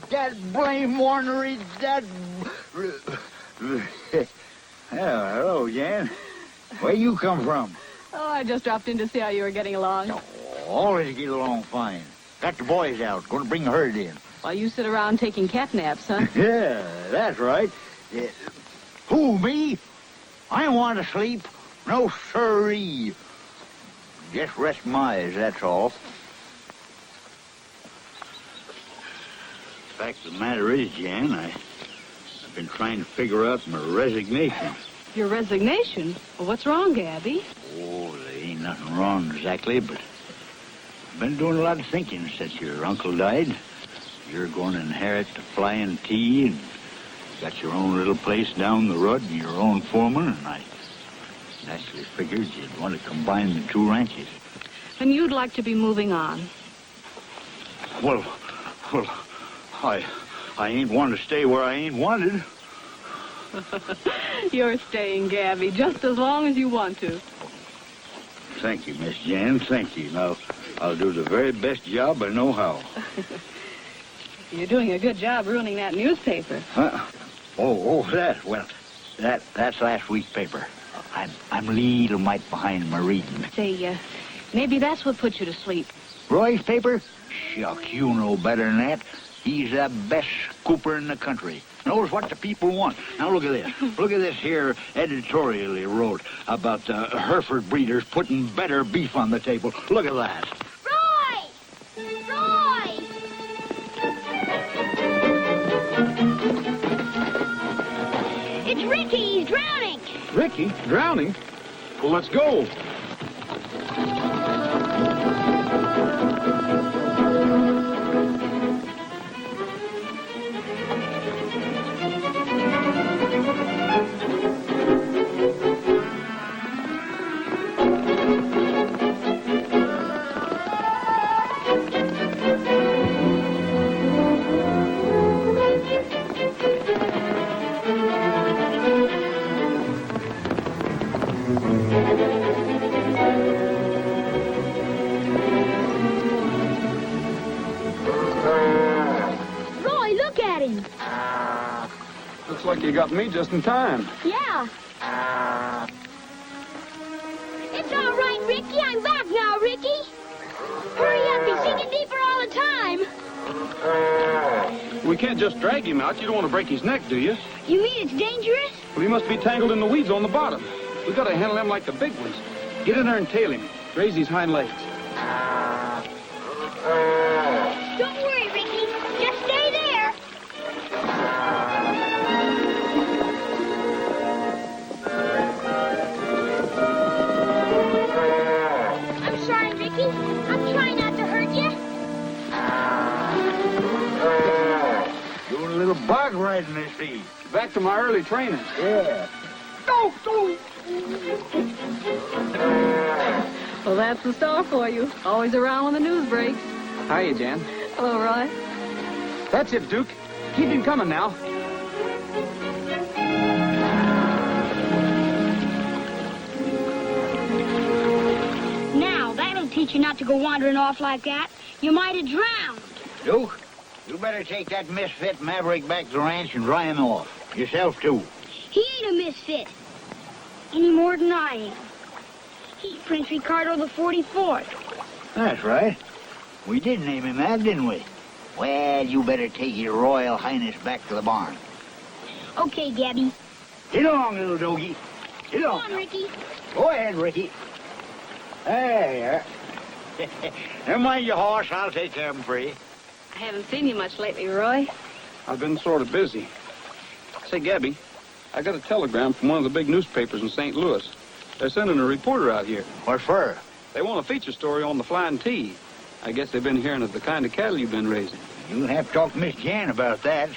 That blame ornery, that... Hello, Jan. Where you come from? Oh, I just dropped in to see how you were getting along. Oh, always get along fine. Got the boys out. Going to bring a herd in. While you sit around taking cat naps, huh? Yeah, that's right. Who, me? I want to sleep. No siree. Just rest my eyes, that's all. The fact of the matter is, Jan, I've been trying to figure out my resignation. Your resignation? Well, what's wrong, Gabby? Oh, there ain't nothing wrong exactly, but I've been doing a lot of thinking since your uncle died. You're going to inherit the Flying T, and got your own little place down the road and your own foreman, and I naturally figured you'd want to combine the two ranches. And you'd like to be moving on? Well, I ain't want to stay where I ain't wanted. You're staying, Gabby, just as long as you want to. Thank you, Miss Jan, thank you. Now, I'll do the very best job I know how. You're doing a good job ruining that newspaper. Huh? Oh, that. Well, that's last week's paper. I'm a little mite behind my reading. Say, maybe that's what put you to sleep. Roy's paper? Shucks, you know better than that. He's the best scooper in the country. Knows what the people want. Now, look at this. Look at this here editorial he wrote about the Hereford breeders putting better beef on the table. Look at that. Roy! Roy! It's Ricky. He's drowning. Ricky? Drowning? Well, let's go. Looks like you got me just in time. Yeah. It's all right, Ricky. I'm back now, Ricky. Hurry up. He's sinking deeper all the time. We can't just drag him out. You don't want to break his neck, do you? You mean it's dangerous? Well, he must be tangled in the weeds on the bottom. We got to handle him like the big ones. Get in there and tail him. Raise his hind legs. Don't worry, Ricky. Just stay there. I'm sorry, Ricky. I'm trying not to hurt you. Doing a little bog riding, I see. Back to my early training. Yeah. Well, that's the star for you. Always around when the news breaks. Hiya, Jan. Hello, Roy. That's it, Duke. Keep him coming now. Now, that'll teach you not to go wandering off like that. You might have drowned. Duke, you better take that misfit maverick back to the ranch and dry him off. Yourself, too. He ain't a misfit. Any more than I am. He's Prince Ricardo the 44th. That's right. We did name him that, didn't we? Well, you better take your Royal Highness back to the barn. Okay, Gabby. Get along, little doggy. Get Come along. on, Ricky. Go ahead, Ricky. There you are. Never mind your horse. I'll take care of him for you. I haven't seen you much lately, Roy. I've been sort of busy. Say, Gabby, I got a telegram from one of the big newspapers in St. Louis. They're sending a reporter out here. What for? They want a feature story on the Flying T. I guess they've been hearing of the kind of cattle you've been raising. You'll have to talk to Miss Jan about that.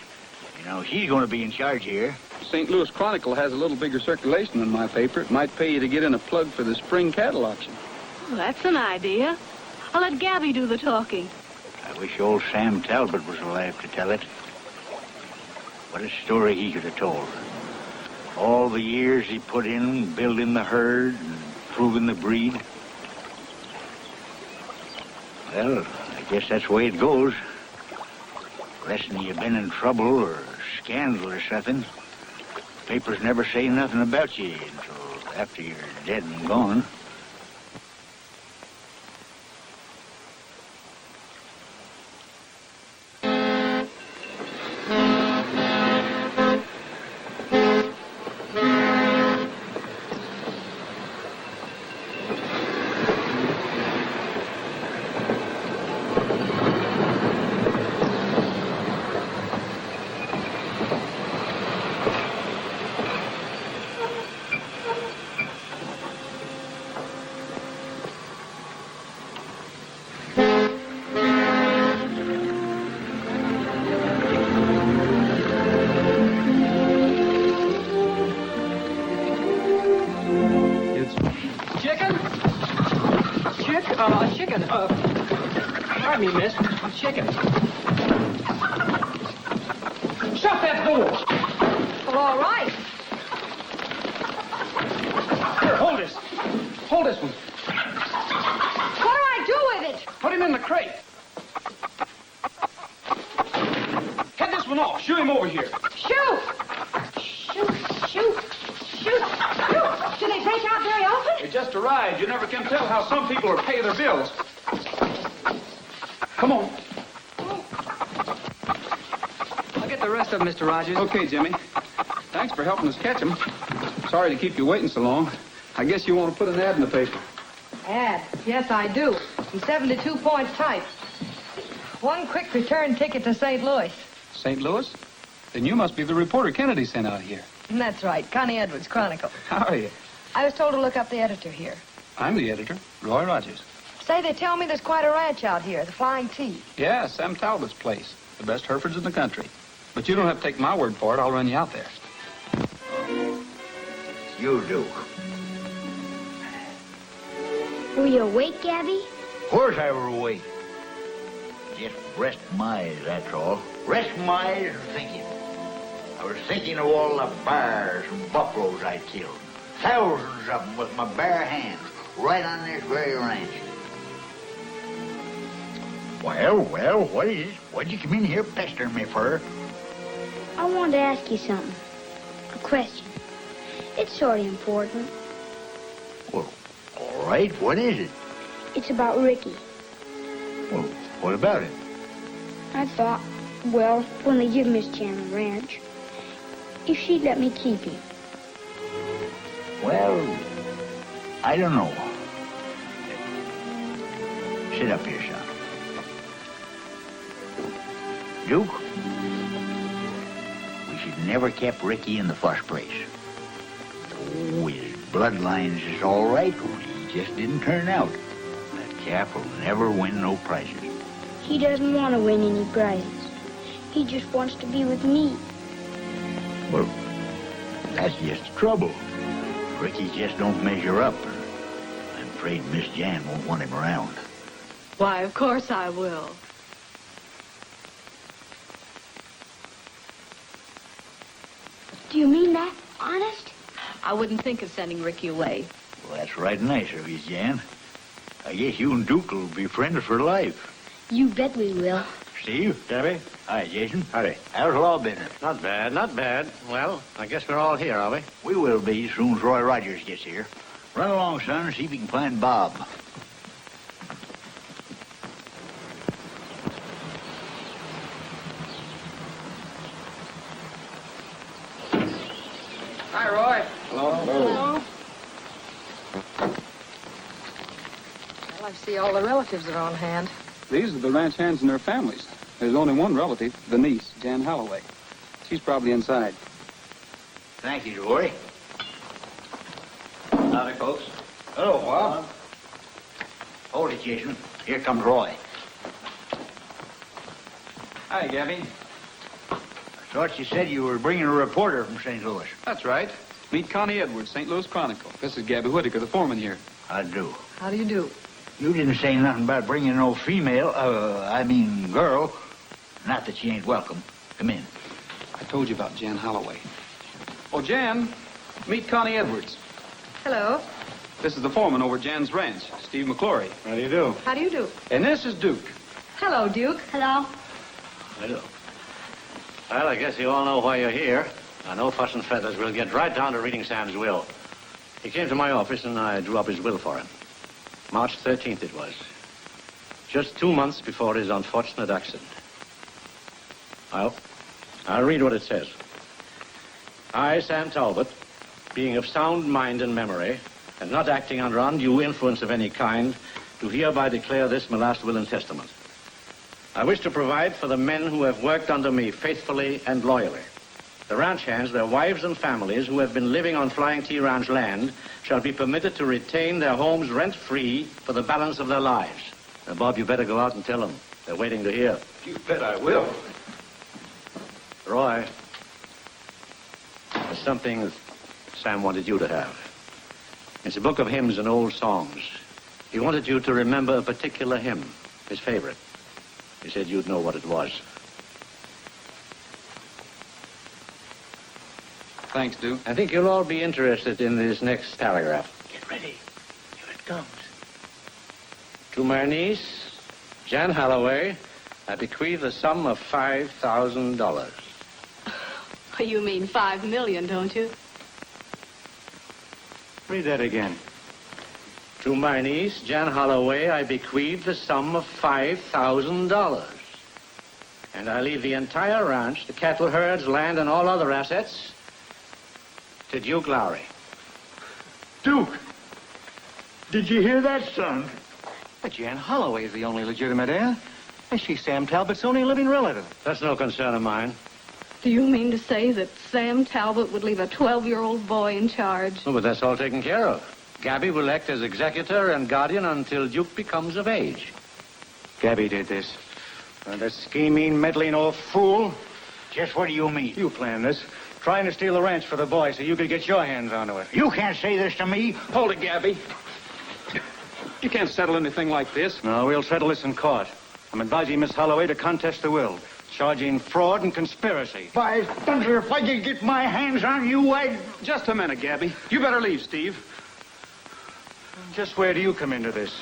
You know, she's going to be in charge here. St. Louis Chronicle has a little bigger circulation than my paper. It might pay you to get in a plug for the spring cattle auction. Well, that's an idea. I'll let Gabby do the talking. I wish old Sam Talbot was alive to tell it. What a story he could have told. All the years he put in building the herd and proving the breed. Well, I guess that's the way it goes. Unless you've been in trouble or scandal or something, papers never say nothing about you until after you're dead and gone. Pardon me, miss. Chicken. Shut that door. Well, all right. Here, hold this. Hold this one. What do I do with it? Put him in the crate. Head this one off. Shoo him over here. Shoot! Shoot, shoot, shoot, shoot. Do they break out very often? They just arrived. You never can tell how some people are paying their bills. Come on. I'll get the rest of them, Mr. Rogers. Okay, Jimmy. Thanks for helping us catch them. Sorry to keep you waiting so long. I guess you want to put an ad in the paper. Ad? Yes, I do. In 72-point type. One quick return ticket to St. Louis. St. Louis? Then you must be the reporter Kennedy sent out here. That's right. Connie Edwards, Chronicle. How are you? I was told to look up the editor here. I'm the editor, Roy Rogers. Say, they tell me there's quite a ranch out here, the Flying T. Yeah, Sam Talbot's place. The best Herefords in the country. But you don't have to take my word for it. I'll run you out there. You do. Were you awake, Gabby? Of course I were awake. Just rest my eyes, that's all. Rest my eyes and thinking. I was thinking of all the bears and buffaloes I killed. Thousands of them with my bare hands, right on this very ranch. Well, what is it? What'd you come in here pestering me for? I wanted to ask you something. A question. It's sort of important. Well, all right, what is it? It's about Ricky. Well, what about it? I thought, Well, when they give Miss Jan the ranch, if she'd let me keep him. Well, I don't know. Sit up here, son. Duke, we should never kept Ricky in the first place. Oh, his bloodlines is all right, only he just didn't turn out. That chap will never win no prizes. He doesn't want to win any prizes. He just wants to be with me. Well, that's just the trouble. Ricky just don't measure up. I'm afraid Miss Jan won't want him around. Why, of course I will. Do you mean that? Honest? I wouldn't think of sending Ricky away. Well, that's right nice of you, Jan. I guess you and Duke will be friends for life. You bet we will. Steve? Gabby? Hi, Jason. Howdy. How's law business? Not bad, not bad. Well, I guess we're all here, are we? We will be as soon as Roy Rogers gets here. Run along, son, see if you can find Bob. Hi, Roy. Hello. Well, I see all the relatives are on hand. These are the ranch hands and their families. There's only one relative, the niece, Jan Holloway. She's probably inside. Thank you, Roy. Howdy, folks. Hello, Bob. Hold it, Jason. Here comes Roy. Hi, Gabby. I thought you said you were bringing a reporter from St. Louis. That's right. Meet Connie Edwards, St. Louis Chronicle. This is Gabby Whitaker, the foreman here. I do. How do you do? You didn't say nothing about bringing no female, girl. Not that she ain't welcome. Come in. I told you about Jan Holloway. Oh, Jan, meet Connie Edwards. Hello. This is the foreman over at Jan's ranch, Steve McClory. How do you do? How do you do? And this is Duke. Hello, Duke. Hello. Hello. Well, I guess you all know why you're here. No fuss and feathers. We'll get right down to reading Sam's will. He came to my office and I drew up his will for him. March 13th it was. Just 2 months before his unfortunate accident. I'll read what it says. I, Sam Talbot, being of sound mind and memory, and not acting under undue influence of any kind, do hereby declare this my last will and testament. I wish to provide for the men who have worked under me faithfully and loyally. The ranch hands, their wives and families who have been living on Flying T Ranch land shall be permitted to retain their homes rent-free for the balance of their lives. Now, Bob, you better go out and tell them. They're waiting to hear. You bet I will. Roy, there's something that Sam wanted you to have. It's a book of hymns and old songs. He wanted you to remember a particular hymn, his favorite. He said you'd know what it was. Thanks, Duke. I think you'll all be interested in this next paragraph. Get ready. Here it comes. To my niece, Jan Holloway, I bequeath the sum of $5,000. You mean 5 million, don't you? Read that again. To my niece, Jan Holloway, I bequeath the sum of $5,000. And I leave the entire ranch, the cattle herds, land, and all other assets to Duke Lowry. Duke, did you hear that, son? But Jan Holloway is the only legitimate heir. And she's Sam Talbot's only living relative. That's no concern of mine. Do you mean to say that Sam Talbot would leave a 12-year-old boy in charge? Oh, but that's all taken care of. Gabby will act as executor and guardian until Duke becomes of age. Gabby did this. That scheming, meddling old fool. Just what do you mean? You planned this. Trying to steal the ranch for the boy so you could get your hands onto it. You can't say this to me. Hold it, Gabby. You can't settle anything like this. No, we'll settle this in court. I'm advising Miss Holloway to contest the will, charging fraud and conspiracy. By thunder, if I could get my hands on you, I'd... Just a minute, Gabby. You better leave, Steve. Just where do you come into this?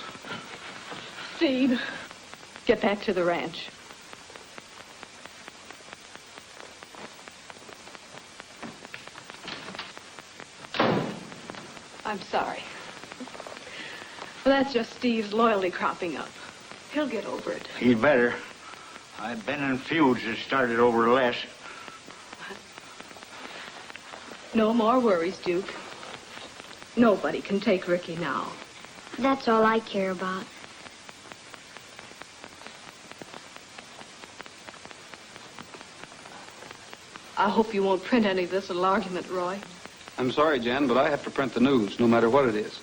Steve, get back to the ranch. I'm sorry. But that's just Steve's loyalty cropping up. He'll get over it. He'd better. I've been in feuds that started over less. No more worries, Duke. Nobody can take Ricky now. That's all I care about. I hope you won't print any of this little argument, Roy. I'm sorry, Jan, but I have to print the news, no matter what it is.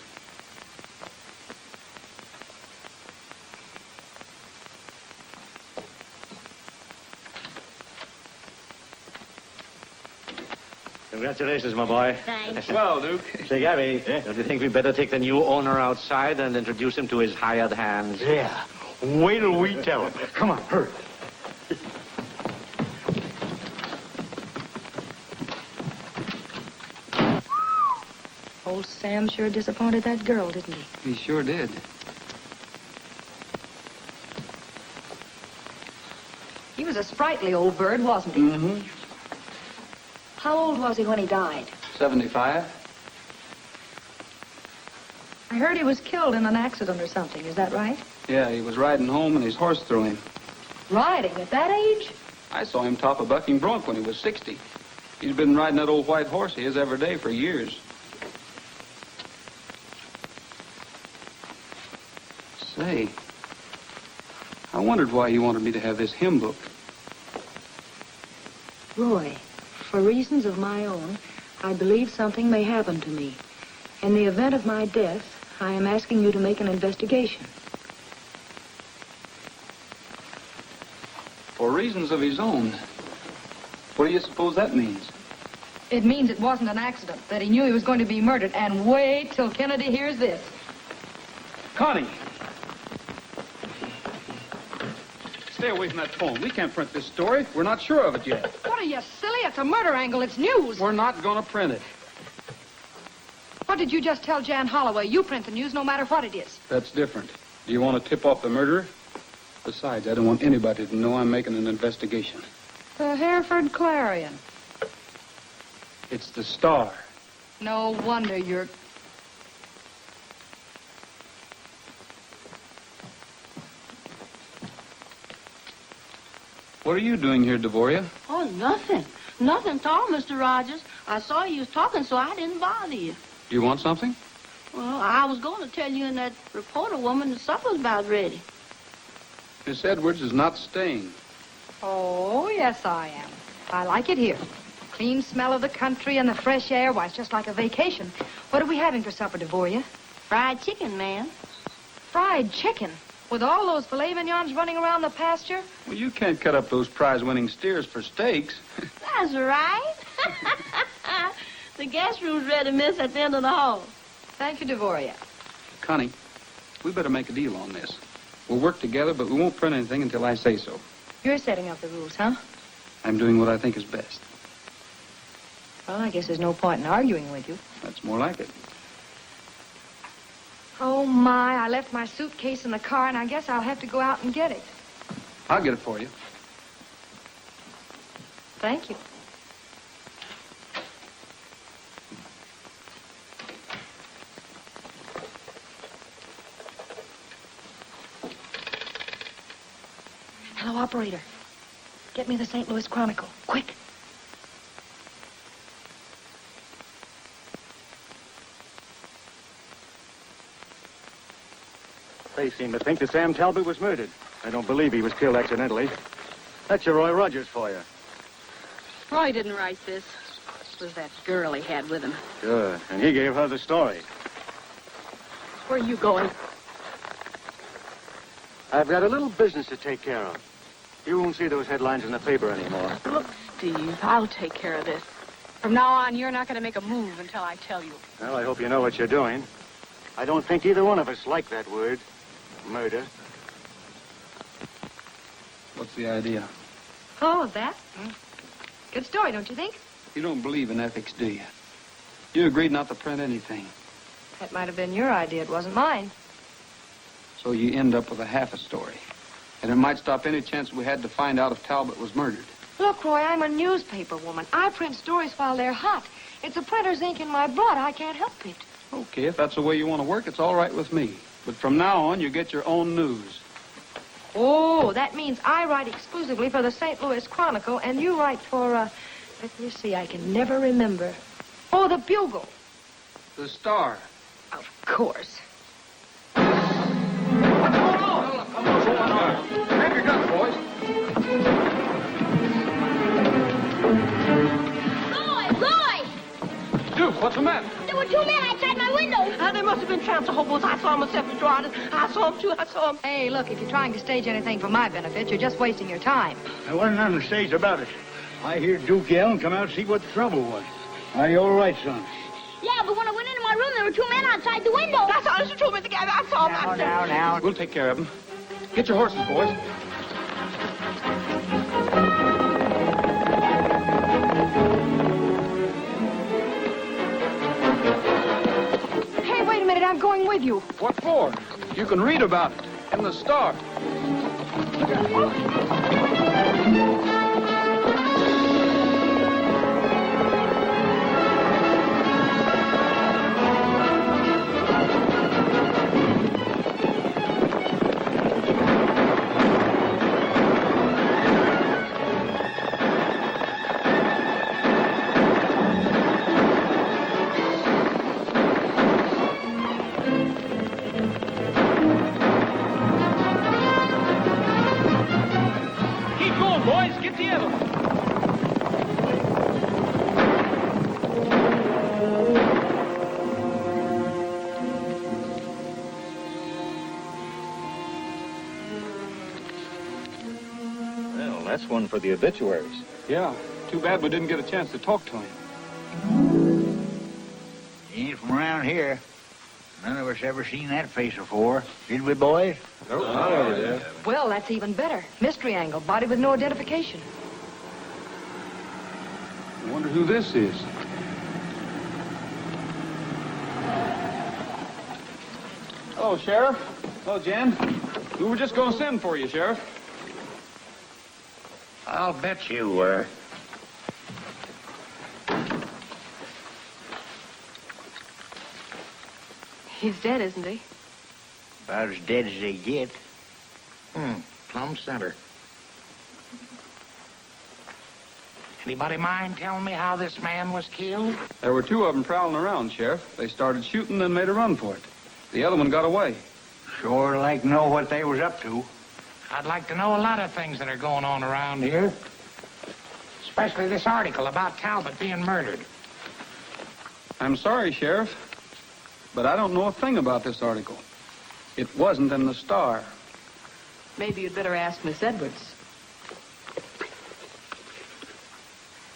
Congratulations, my boy. Thanks. Well, Duke. Say, Gabby, don't you think we'd better take the new owner outside and introduce him to his hired hands? Yeah. Wait till we tell him. Come on, hurry. Old Sam sure disappointed that girl, didn't he? He sure did. He was a sprightly old bird, wasn't he? Mm-hmm. How old was he when he died? 75. I heard he was killed in an accident or something. Is that right? Yeah, he was riding home and his horse threw him. Riding at that age? I saw him top a bucking bronc when he was 60. He's been riding that old white horse of his every day for years. Say, I wondered why you wanted me to have this hymn book. Roy, for reasons of my own, I believe something may happen to me. In the event of my death, I am asking you to make an investigation. For reasons of his own. What do you suppose that means? It means it wasn't an accident, that he knew he was going to be murdered. And wait till Kennedy hears this. Connie! Stay away from that phone. We can't print this story. We're not sure of it yet. What are you, silly? It's a murder angle. It's news. We're not going to print it. What did you just tell Jan Holloway? You print the news no matter what it is. That's different. Do you want to tip off the murderer? Besides, I don't want anybody to know I'm making an investigation. The Hereford Clarion. It's the Star. No wonder you're... What are you doing here, Devoria? Oh, nothing. Nothing at all, Mr. Rogers. I saw you was talking, so I didn't bother you. Do you want something? Well, I was going to tell you and that reporter woman the supper's about ready. Miss Edwards is not staying. Oh, yes, I am. I like it here. Clean smell of the country and the fresh air. Why, it's just like a vacation. What are we having for supper, Devoria? Fried chicken, ma'am. Fried chicken. With all those filet mignons running around the pasture? Well, you can't cut up those prize-winning steers for steaks. That's right. The guest room's ready, miss, at the end of the hall. Thank you, Devoria. Connie, we better make a deal on this. We'll work together, but we won't print anything until I say so. You're setting up the rules, huh? I'm doing what I think is best. Well, I guess there's no point in arguing with you. That's more like it. Oh, my, I left my suitcase in the car, and I guess I'll have to go out and get it. I'll get it for you. Thank you. Hello, operator. Get me the St. Louis Chronicle. Quick. They seem to think that Sam Talbot was murdered. I don't believe he was killed accidentally. That's your Roy Rogers for you. Roy didn't write this. It was that girl he had with him. Good. And he gave her the story. Where are you going? I've got a little business to take care of. You won't see those headlines in the paper anymore. Look, Steve, I'll take care of this. From now on, you're not going to make a move until I tell you. Well, I hope you know what you're doing. I don't think either one of us like that word. Murder. What's the idea? Oh, that? Good story, don't you think? You don't believe in ethics, do you? You agreed not to print anything. That might have been your idea. It wasn't mine. So you end up with a half a story. And it might stop any chance we had to find out if Talbot was murdered. Look, Roy, I'm a newspaper woman. I print stories while they're hot. It's a printer's ink in my blood. I can't help it. Okay, if that's the way you want to work, it's all right with me. But from now on, you get your own news. Oh, that means I write exclusively for the St. Louis Chronicle, and you write for, let me see, I can never remember. Oh, the Bugle. The Star. Of course. What's going on? What's going on? Grab your guns, boys. Roy! Duke, what's the matter? There were two men outside my window. There must have been tramps or hobos. I saw them myself, Mr. Arden. I saw them, too. I saw them. Hey, look, if you're trying to stage anything for my benefit, you're just wasting your time. There wasn't nothing stage about it. I hear Duke yell and come out and see what the trouble was. Are you all right, son? Yeah, but when I went into my room, there were two men outside the window. That's all. Mr. Truman, I saw them. Now. We'll take care of them. Get your horses, boys. Hey, wait a minute, I'm going with you. What for? You can read about it in the Star. Keep going, boys. Get the other one. Well, that's one for the obituaries. Yeah. Too bad we didn't get a chance to talk to him. He ain't from around here. None of us ever seen that face before. Did we, boys? Nope, I never did. Well, that's even better. Mystery angle, body with no identification. I wonder who this is. Hello, Sheriff. Hello, Jen. We were just going to send for you, Sheriff. I'll bet you were. He's dead, isn't he? About as dead as they get. Plumb center. Anybody mind telling me how this man was killed? There were two of them prowling around, Sheriff. They started shooting, then made a run for it. The other one got away. Sure like to know what they was up to. I'd like to know a lot of things that are going on around here. Especially this article about Talbot being murdered. I'm sorry, Sheriff, but I don't know a thing about this article. It wasn't in the Star. Maybe you'd better ask Miss Edwards.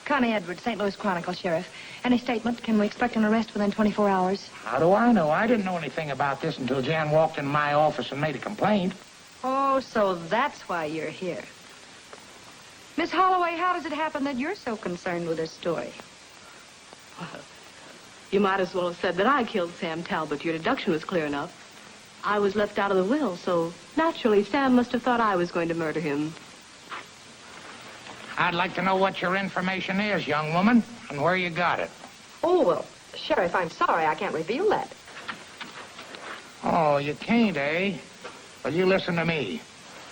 Connie Edwards, St. Louis Chronicle, Sheriff. Any statement? Can we expect an arrest within 24 hours? How do I know? I didn't know anything about this until Jan walked in my office and made a complaint. Oh, so that's why you're here. Miss Holloway, how does it happen that you're so concerned with this story? You might as well have said that I killed Sam Talbot. Your deduction was clear enough. I was left out of the will, so naturally Sam must have thought I was going to murder him. I'd like to know what your information is, young woman, and where you got it. Oh, well, Sheriff, I'm sorry. I can't reveal that. Oh, you can't, eh? Well, you listen to me.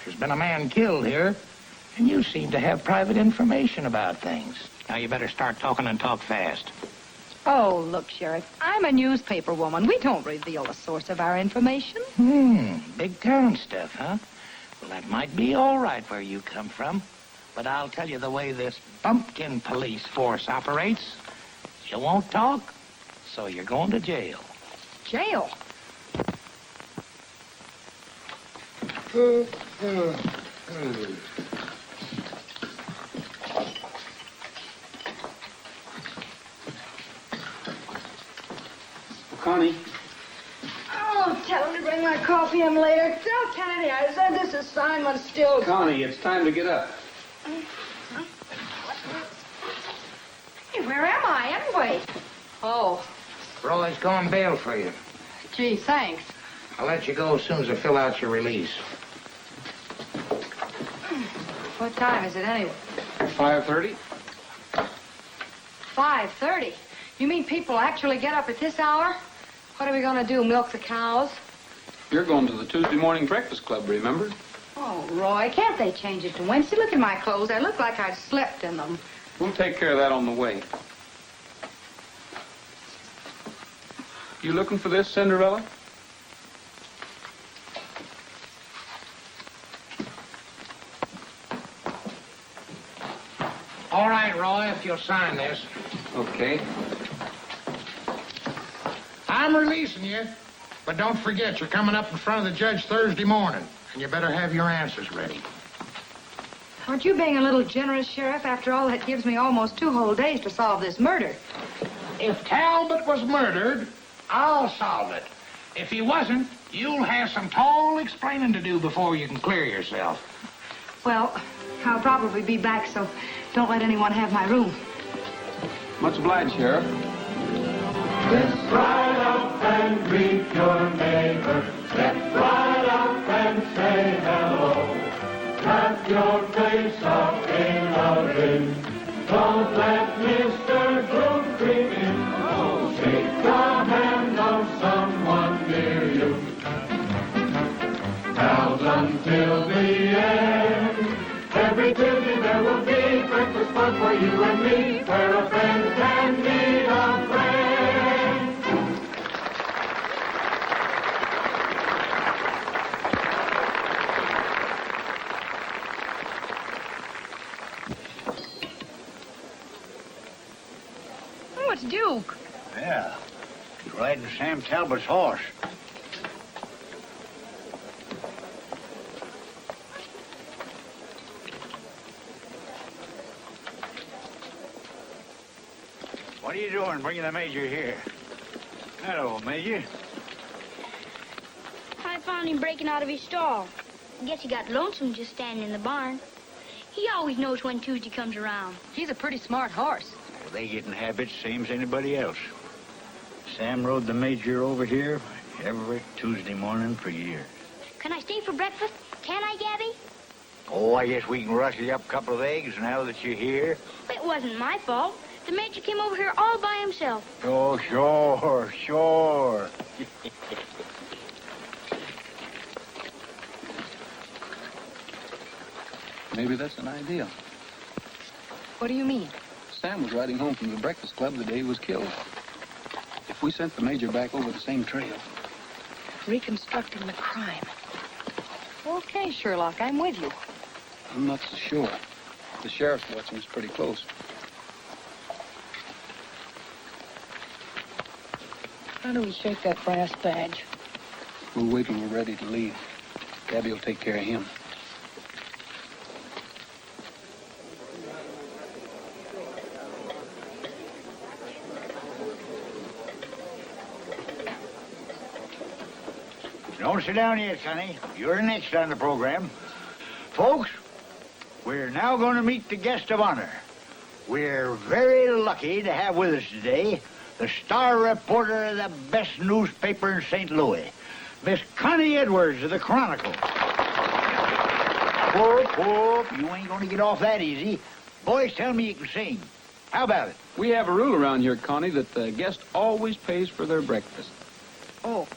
There's been a man killed here, and you seem to have private information about things. Now, you better start talking and talk fast. Oh, look, Sheriff, I'm a newspaper woman. We don't reveal the source of our information. Big town stuff, huh? Well, that might be all right where you come from. But I'll tell you the way this bumpkin police force operates. You won't talk, so you're going to jail. Jail? Connie. Oh, tell him to bring my coffee in later. Tell Kennedy I said this assignment's still... Connie, it's time to get up. Hey, where am I, anyway? Oh, Roy's gone bail for you. gee, thanks. I'll let you go as soon as I fill out your release. What time is it, anyway? 5:30. 5:30. You mean people actually get up at this hour? What are we going to do, milk the cows? You're going to the Tuesday morning breakfast club, remember? Oh, Oh, Roy, can't they change it to Wednesday? Look at my clothes. I look like I'd slept in them. We'll take care of that on the way. You looking for this, Cinderella? All right, Roy, if you'll sign this. Okay. I'm releasing you, but don't forget you're coming up in front of the judge Thursday morning, and you better have your answers ready. Aren't you being a little generous, Sheriff? After all, that gives me almost 2 whole days to solve this murder. If Talbot was murdered, I'll solve it. If he wasn't, you'll have some tall explaining to do before you can clear yourself. Well, I'll probably be back, so don't let anyone have my room. Much obliged, Sheriff. Just ride up and greet your neighbor. Step right up and say hello. Wrap your face up in a ring. Don't let Mr. Groom creep in. Oh, shake the hand of someone near you. Pals until the end. Every Tuesday there will be breakfast fun for you and me, where a friend can meet a friend. Oh, it's Duke. Yeah. He's riding Sam Talbot's horse. What are you doing bringing the Major here? Hello, Major. I found him breaking out of his stall. Guess he got lonesome just standing in the barn. He always knows when Tuesday comes around. He's a pretty smart horse. They get in habits same as anybody else. Sam rode the Major over here every Tuesday morning for years. Can I stay for breakfast? Can I, Gabby? Oh, I guess we can rustle you up a couple of eggs now that you're here. It wasn't my fault. The Major came over here all by himself. Oh, sure. Maybe that's an idea. What do you mean? Sam was riding home from the Breakfast Club the day he was killed. If we sent the Major back over the same trail. Reconstructing the crime. Okay, Sherlock, I'm with you. I'm not so sure. The sheriff's watching us pretty close. How do we shake that brass badge? We'll wait till we're ready to leave. Gabby will take care of him. Don't sit down yet, Sonny. You're next on the program. Folks, we're now going to meet the guest of honor. We're very lucky to have with us today the star reporter of the best newspaper in St. Louis, Miss Connie Edwards of the Chronicle. Whoop, you ain't going to get off that easy. Boys tell me you can sing. How about it? We have a rule around here, Connie, that the guest always pays for their breakfast. Oh.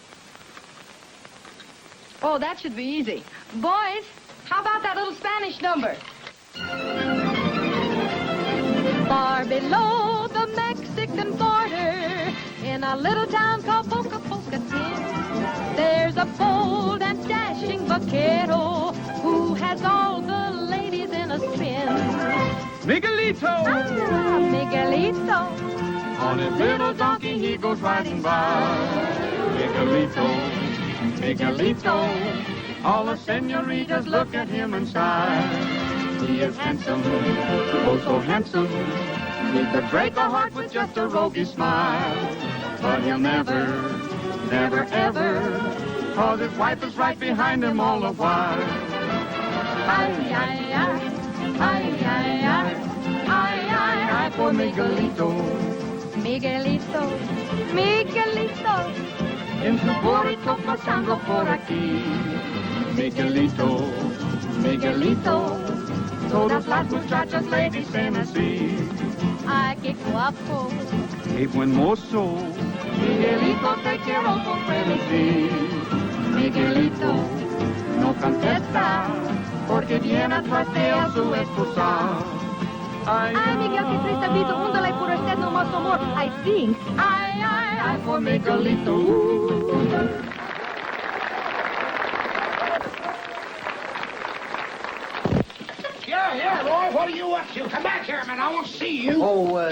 Oh, that should be easy. Boys, how about that little Spanish number? Far below the Mexican border, in a little town called Boca Tin, there's a bold and dashing vaquero who has all the ladies in a spin. Miguelito! Ah, Miguelito. On his little donkey he goes riding by. Miguelito. Miguelito, all the senoritas look at him and sigh. He is handsome, oh so handsome. He could break a heart with just a roguey smile. But he'll never, ever, cause his wife is right behind him all the while. Ay, ay, ay, ay, ay, ay, ay, ay, ay, for Miguelito. Miguelito, Miguelito. En su burrito pasando por aquí. Miguelito, Miguelito, todas las muchachas le dicen así. Ay, qué guapo. Qué buen mozo. Miguelito, te quiero por frenesí. Miguelito, no contesta. porque tiene tras de él su expulsón. Ay, Miguel, qué triste vida, úndale por usted no más amor. I think. Ay, ay, ay, por Miguelito. Yeah, Roy, what are you up to? Come back here, man. I want to see you. Oh,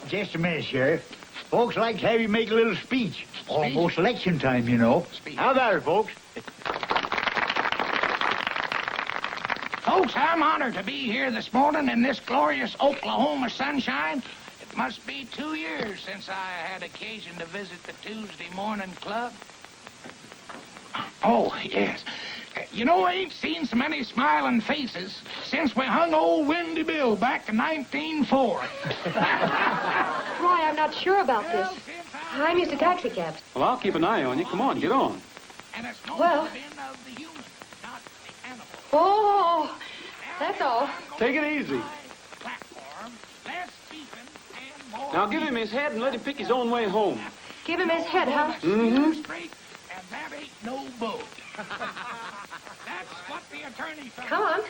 just a minute, Sheriff. Folks like to have you make a little speech. Almost election time, you know. How about it, folks? Folks, I'm honored to be here this morning in this glorious Oklahoma sunshine. It must be 2 years since I had occasion to visit the Tuesday morning club. Oh, yes. You know, I ain't seen so many smiling faces since we hung old Windy Bill back in 1904. Roy, I'm not sure about this. I'm used to taxi cabs. Well, I'll keep an eye on you. Come on, get on. And it's no Well. more been of the human, not the animal. Oh, that's all. Take it easy. Platform, less beeping and more. Now give him his head and let him pick his own way home. Give him his head, huh? Mm-hmm. Straight, and that ain't no boat. That's what the attorney found. Come on.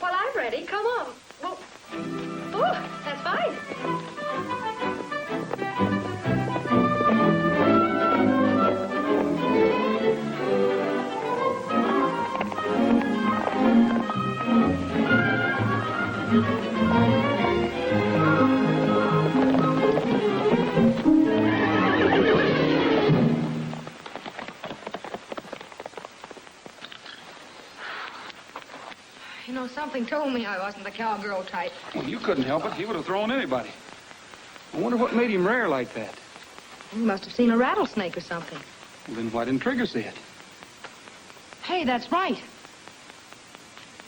Well, I'm ready. Come on. Oh, that's fine. You know, something told me I wasn't the cowgirl type. Well, you couldn't help it. He would have thrown anybody. I wonder what made him rare like that. You must have seen a rattlesnake or something. Well, then why didn't Trigger see it? Hey, that's right.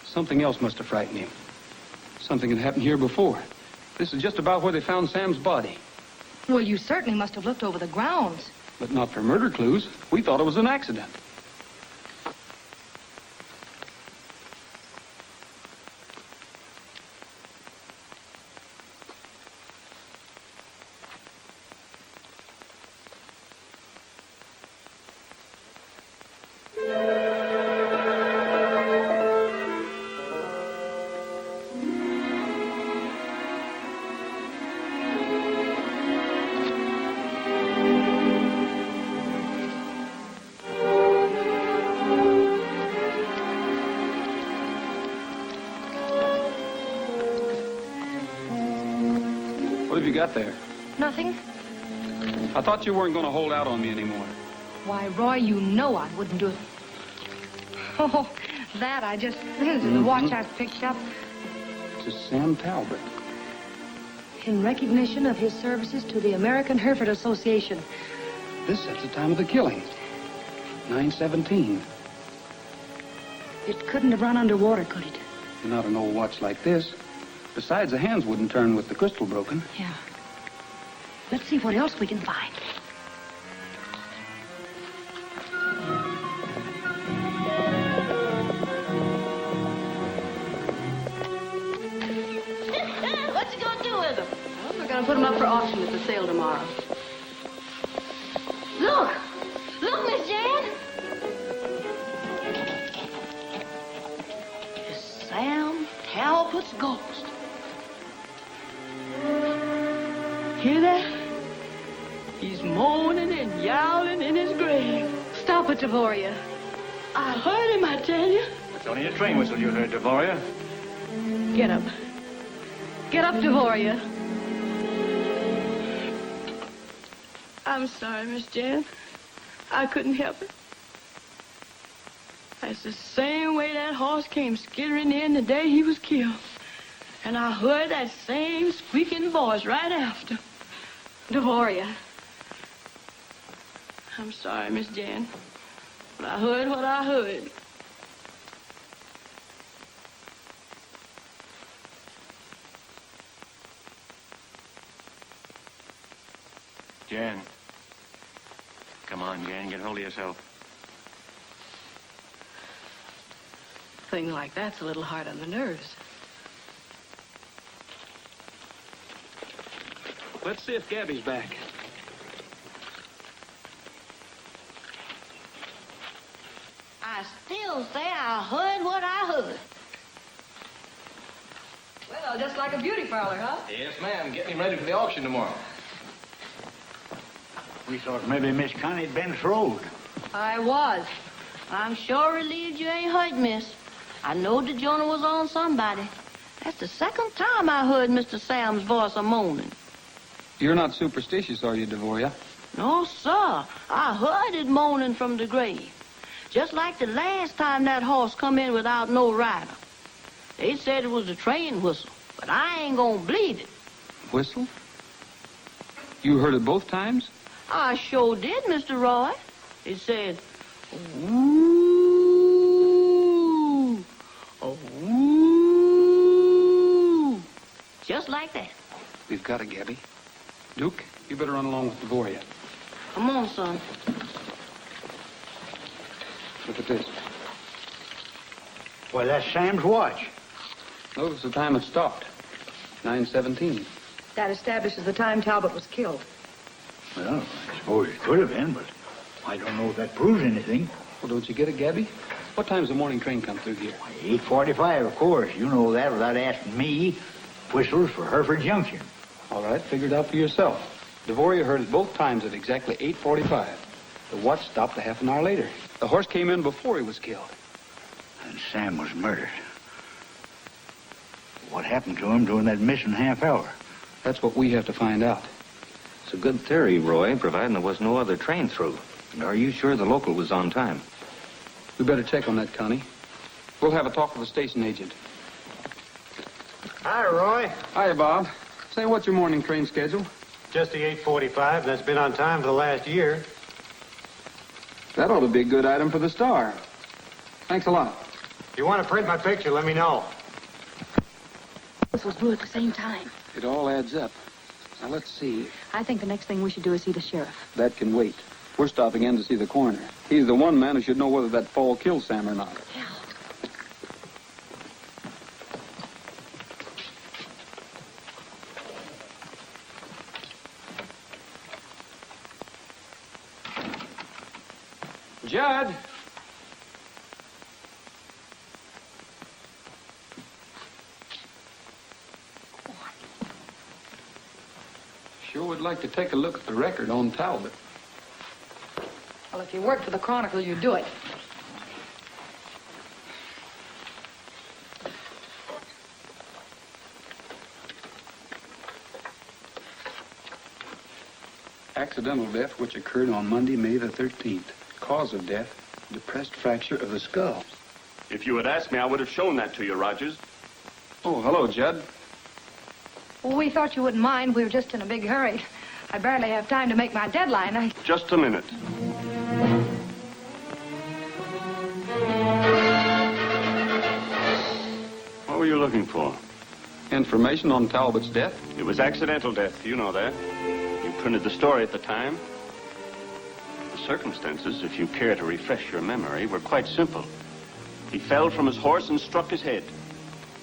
Something else must have frightened him. Something had happened here before. This is just about where they found Sam's body. Well, you certainly must have looked over the grounds. But not for murder clues. We thought it was an accident. What have you got there? Nothing? I thought you weren't going to hold out on me anymore. Why, Roy, you know I wouldn't do it. Oh, that I just... This is the watch I picked up To Sam Talbot. in recognition of his services to the American Hereford Association. This sets the time of the killing. 9:17. It couldn't have run underwater, could it? Not an old watch like this. Besides, the hands wouldn't turn with the crystal broken. Yeah. Let's see what else we can find. What you gonna do with them? Well, we're going to put them up for auction at the sale tomorrow. Look! Look, Miss Jan! It's Sam Talbot's ghost. Hear that? He's moaning and yowling in his grave. Stop it, Devoria. I heard him, I tell you. It's only a train whistle you heard, Devoria. Get up. Get up, Devoria. I'm sorry, Miss Jan. I couldn't help it. That's the same way that horse came skittering in the day he was killed. And I heard that same squeaking voice right after. Devoria. I'm sorry, Miss Jan. But I heard what I heard. Jan. Come on, Jan, get hold of yourself. Thing like that's a little hard on the nerves. Let's see if Gabby's back. I still say I heard what I heard. Well, just like a beauty parlor, huh? Yes, ma'am. Get him ready for the auction tomorrow. We thought maybe Miss Connie'd been throwed. I was. I'm sure relieved you ain't hurt, miss. I knowed the Jonah was on somebody. That's the second time I heard Mr. Sam's voice a-moaning. You're not superstitious, are you, Devoria? No, sir. I heard it moaning from the grave. Just like the last time that horse come in without no rider. They said it was a train whistle, but I ain't gonna believe it. Whistle? You heard it both times? I sure did, Mr. Roy. It said, ooh, ooh, just like that. We've got it, Gabby. Duke, you better run along with Devoria. Come on, son. Look at this. Why, that's Sam's watch. Notice the time it stopped. 9:17. That establishes the time Talbot was killed. Well, I suppose it could have been, but I don't know if that proves anything. Well, don't you get it, Gabby? What time's the morning train come through here? 8:45, of course. You know that without asking me. Whistles for Hereford Junction. All right, figure it out for yourself. Devoria heard it both times at exactly 8:45. The watch stopped a half an hour later. The horse came in before he was killed. And Sam was murdered. What happened to him during that missing half hour? That's what we have to find out. It's a good theory, Roy, providing there was no other train through. And are you sure the local was on time? We better check on that, Connie. We'll have a talk with the station agent. Hi, Roy. Hiya, Bob. Say, what's your morning train schedule? Just the 8:45. That's been on time for the last year. That ought to be a good item for the Star. Thanks a lot. If you want to print my picture, let me know. This was due at the same time. It all adds up. Now, let's see. I think the next thing we should do is see the sheriff. That can wait. We're stopping in to see the coroner. He's the one man who should know whether that fall killed Sam or not. Yeah. Judd! Sure would like to take a look at the record on Talbot. Well, if you work for the Chronicle, you do it. Accidental death which occurred on Monday, May the 13th. Cause of death, depressed fracture of the skull. If you had asked me, I would have shown that to you, Rogers. Oh, hello, Judd. Well, we thought you wouldn't mind. We were just in a big hurry. I barely have time to make my deadline. Just a minute. What were you looking for? Information on Talbot's death? It was accidental death. You know that. You printed the story at the time. The circumstances, if you care to refresh your memory, were quite simple. He fell from his horse and struck his head.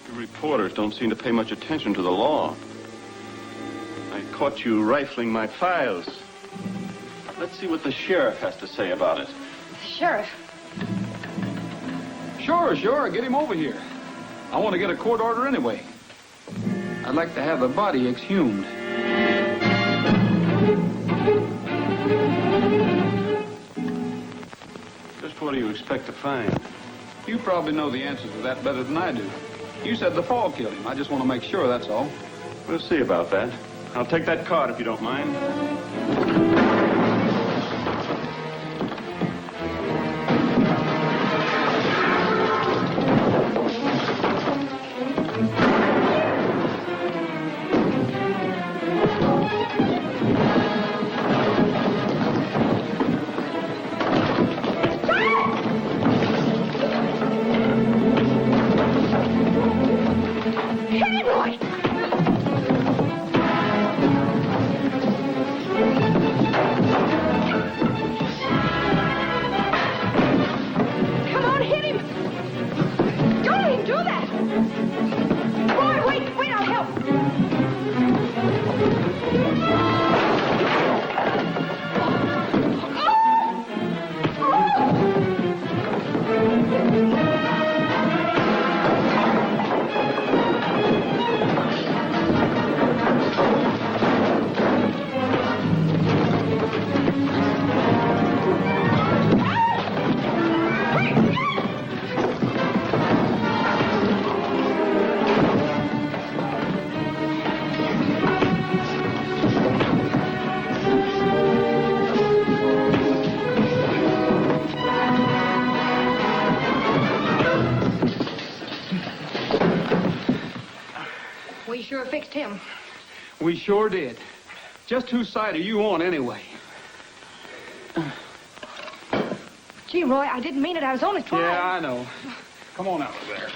You reporters don't seem to pay much attention to the law. I caught you rifling my files. Let's see what the sheriff has to say about it. Sheriff. Sure. Get him over here. I want to get a court order anyway. I'd like to have the body exhumed. Just what do you expect to find? You probably know the answers to that better than I do. You said the fall killed him. I just want to make sure, that's all. We'll see about that. I'll take that card if you don't mind. fixed him. We sure did. Just whose side are you on, anyway? Gee, Roy, I didn't mean it. I was only trying. Yeah, I know. Come on out of there.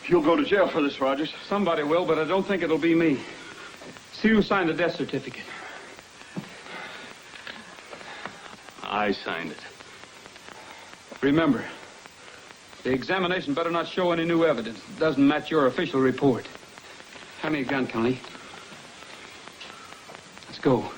You'll go to jail for this, Rogers. Somebody will, but I don't think it'll be me. See who signed the death certificate. I signed it. Remember, the examination better not show any new evidence that doesn't match your official report. Hand me a gun, Connie. Let's go.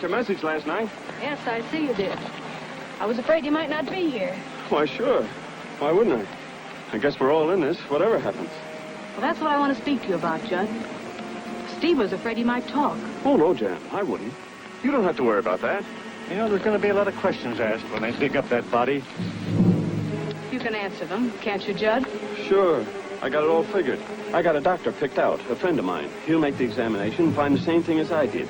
Message last night. Yes, I see you did. I was afraid you might not be here. Why, sure. Why wouldn't I? I guess we're all in this, whatever happens. Well, that's what I want to speak to you about, Judd. Steve was afraid he might talk. Oh, no, Jan, I wouldn't. You don't have to worry about that. You know, there's going to be a lot of questions asked when they dig up that body. You can answer them, can't you, Judd? Sure. I got it all figured. I got a doctor picked out, a friend of mine. He'll make the examination and find the same thing as I did.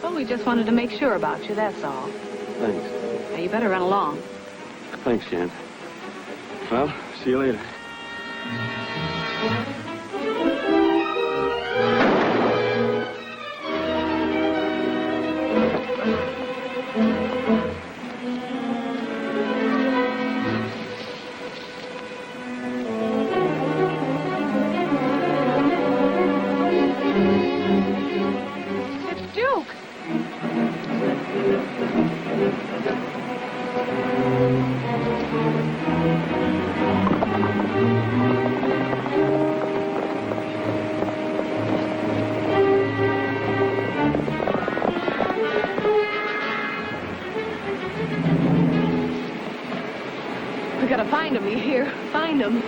Well, we just wanted to make sure about you, that's all. Thanks. Now, you better run along. Thanks, Jan. Well, see you later. Find him, you hear? Find him.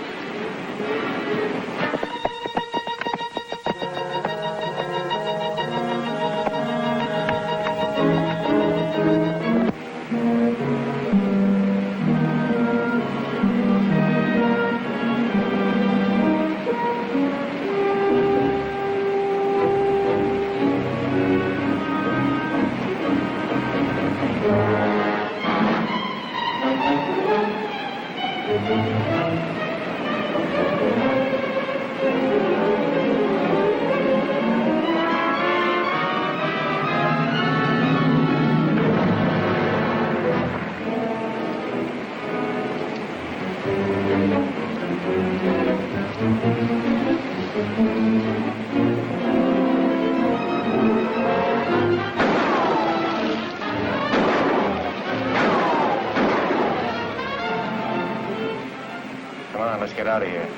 Let's get out of here.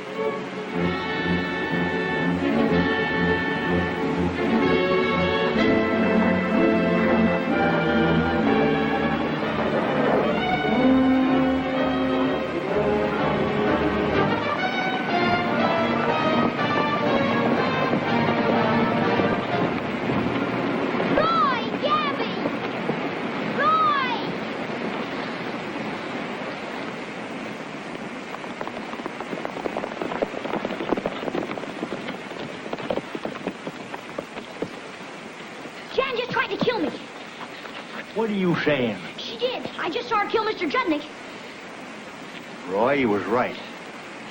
What are you saying? She did. I just saw her kill Mr. Judnick. Roy, he was right.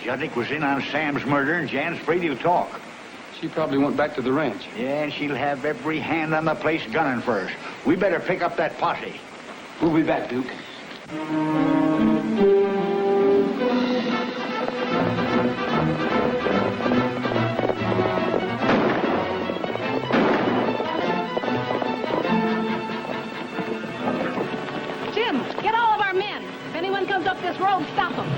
Judnick was in on Sam's murder, and Jan's afraid he'll talk. She probably went back to the ranch. Yeah, and she'll have every hand on the place gunning for us. We better pick up that posse. We'll be back, Duke. Jim, get all of our men. If anyone comes up this road, stop them.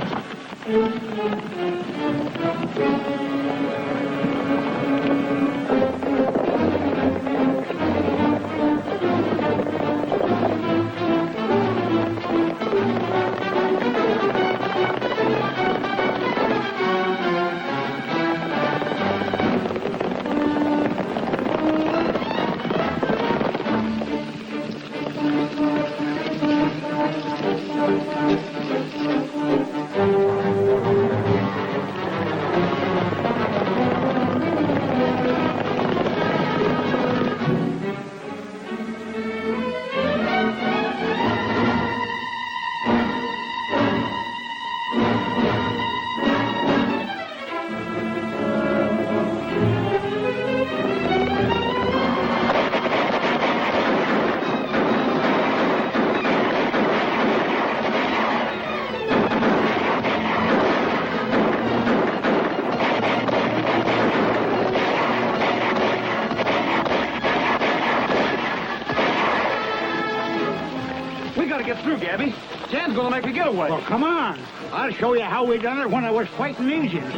Get through, Gabby. Jan's gonna make a getaway. Well, come on. I'll show you how we done it when I was fighting Indians.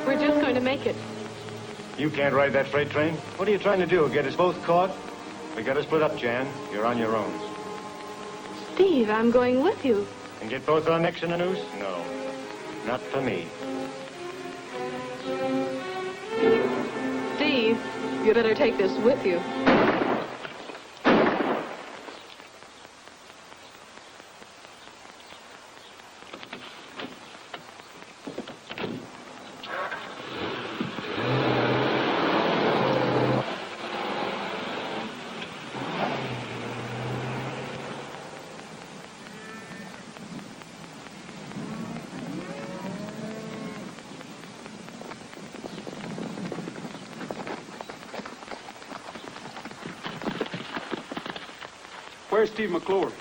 We're just going to make it. You can't ride that freight train. What are you trying to do, get us both caught? We gotta split up, Jan. You're on your own. Steve, I'm going with you. And get both our necks in a noose? No. Not for me. Steve, you better take this with you. Where's Steve McClure?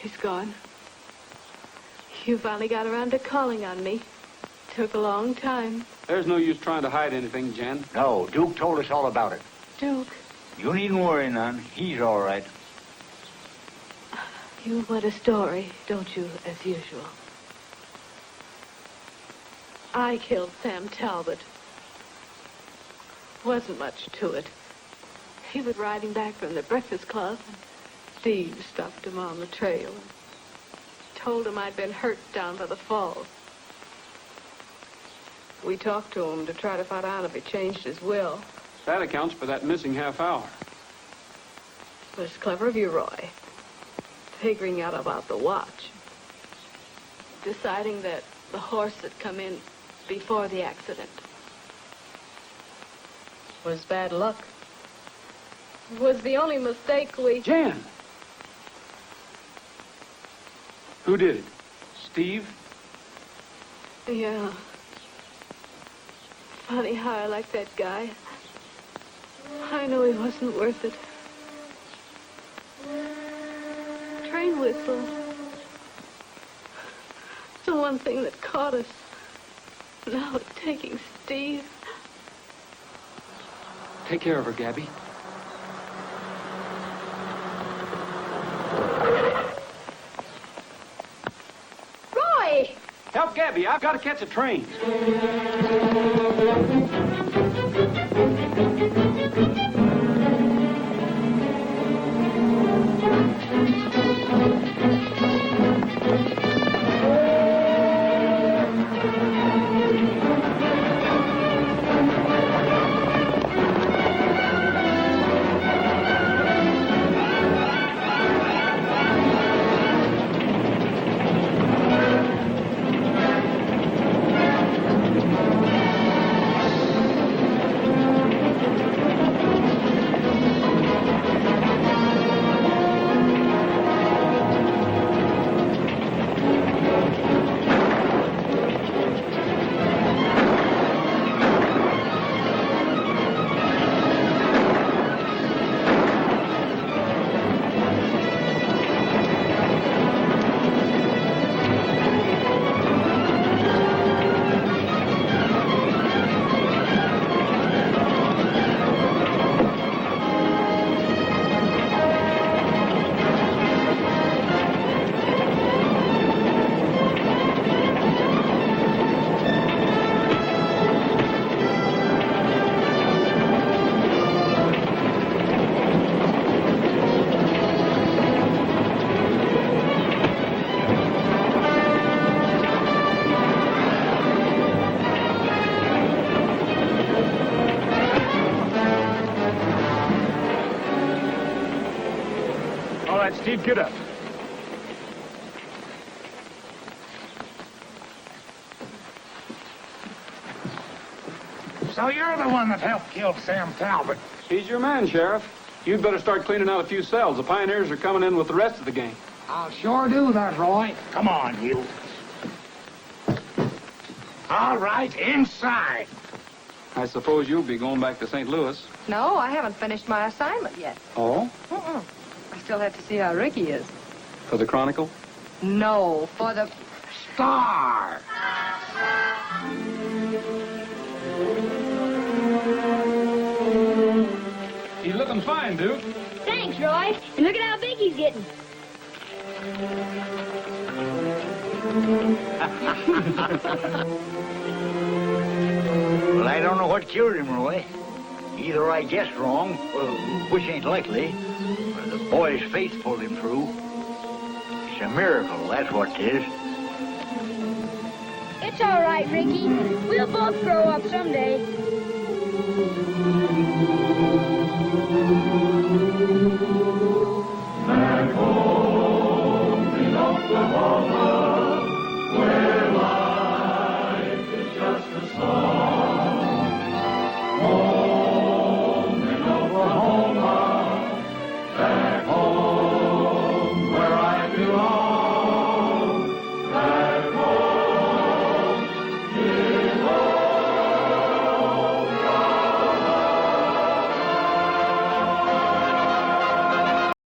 He's gone. You finally got around to calling on me. Took a long time. There's no use trying to hide anything, Jan. No, Duke told us all about it. Duke, You needn't worry none. He's all right. you want a story, don't you, as usual? I killed Sam Talbot. Wasn't much to it. He was riding back from the Breakfast Club, and Steve stopped him on the trail and told him I'd been hurt down by the falls. We talked to him to try to find out if he changed his will. That accounts for that missing half hour. It was clever of you, Roy. Figuring out about the watch. Deciding that the horse had come in before the accident. Was bad luck. Was the only mistake we... Jan! Who did it? Steve? Yeah. Funny how I like that guy. I know he wasn't worth it. Train whistle. The one thing that caught us. Now it's taking Steve. Take care of her, Gabby. Roy! Help Gabby. I've got to catch a train. kid. Get up. So you're the one that helped kill Sam Talbot. He's your man, Sheriff. You'd better start cleaning out a few cells. The pioneers are coming in with the rest of the gang. I'll sure do that, Roy. Come on, you. All right, inside. I suppose you'll be going back to St. Louis. No, I haven't finished my assignment yet. Oh? I still have to see how Ricky is. For the Chronicle? No, for the... Star. He's looking fine, Duke. Thanks, Roy. And look at how big he's getting. Well, I don't know what cured him, Roy. Either I guessed wrong, which ain't likely, or the boy's faith pulled him through. It's a miracle, that's what it is. It's all right, Ricky. We'll both grow up someday.